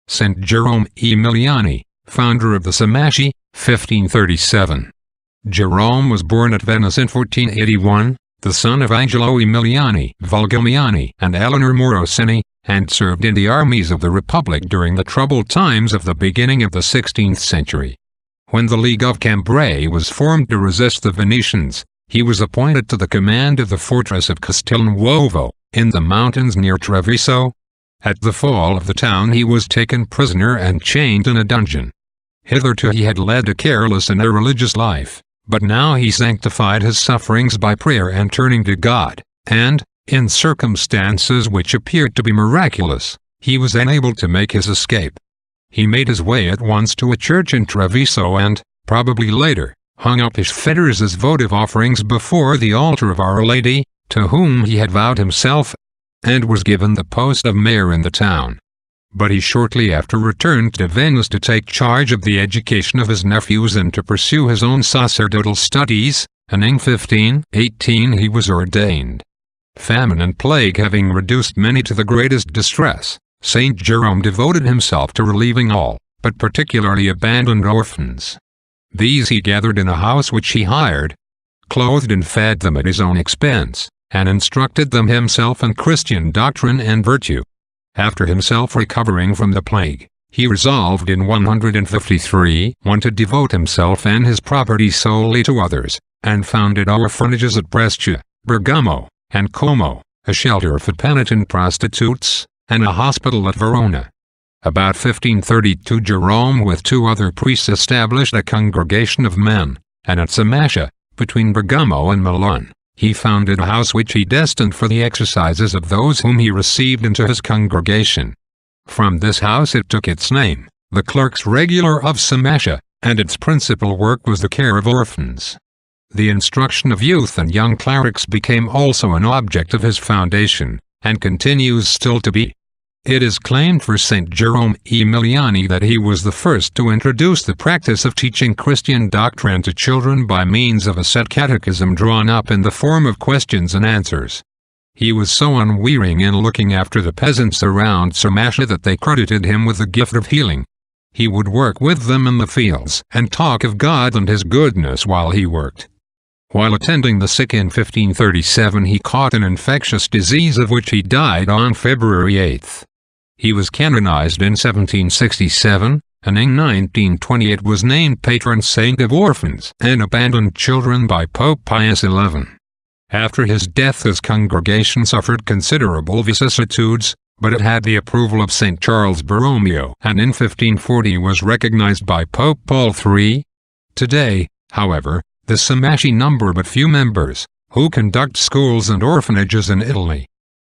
Saint Jerome Emiliani, founder of the Somasca, 1537. Jerome was born at Venice in 1481, the son of Angelo Emiliani Vulgamiani and Eleanor Morosini, and served in the armies of the Republic during the troubled times of the beginning of the 16th century. When the League of Cambrai was formed to resist the Venetians, he was appointed to the command of the fortress of Castelnuovo, in the mountains near Treviso. At the fall of the town he was taken prisoner and chained in a dungeon. Hitherto he had led a careless and irreligious life, but now he sanctified his sufferings by prayer and turning to God, and, in circumstances which appeared to be miraculous, he was enabled to make his escape. He made his way at once to a church in Treviso and, probably later, hung up his fetters as votive offerings before the altar of Our Lady, to whom he had vowed himself, and was given the post of mayor in the town. But he shortly after returned to Venice to take charge of the education of his nephews and to pursue his own sacerdotal studies, and in 1518 he was ordained. Famine and plague having reduced many to the greatest distress, Saint Jerome devoted himself to relieving all, but particularly abandoned orphans. These he gathered in a house which he hired, clothed and fed them at his own expense, and instructed them himself in Christian doctrine and virtue. After himself recovering from the plague, he resolved in 153 to devote himself and his property solely to others, and founded orphanages at Brescia, Bergamo, and Como, a shelter for penitent prostitutes, and a hospital at Verona. About 1532 Jerome with 2 other priests established a congregation of men, and at Somasca, between Bergamo and Milan, he founded a house which he destined for the exercises of those whom he received into his congregation. From this house it took its name, the Clerks Regular of Somasca, and its principal work was the care of orphans. The instruction of youth and young clerics became also an object of his foundation, and continues still to be. It is claimed for Saint Jerome Emiliani that he was the first to introduce the practice of teaching Christian doctrine to children by means of a set catechism drawn up in the form of questions and answers. He was so unwearying in looking after the peasants around Somasca that they credited him with the gift of healing. He would work with them in the fields and talk of God and his goodness while he worked. While attending the sick in 1537 he caught an infectious disease of which he died on February 8. He was canonized in 1767, and in 1928 was named patron saint of orphans and abandoned children by Pope Pius XI. After his death his congregation suffered considerable vicissitudes, but it had the approval of St. Charles Borromeo and in 1540 was recognized by Pope Paul III. Today, however, the Somasca number but few members, who conduct schools and orphanages in Italy.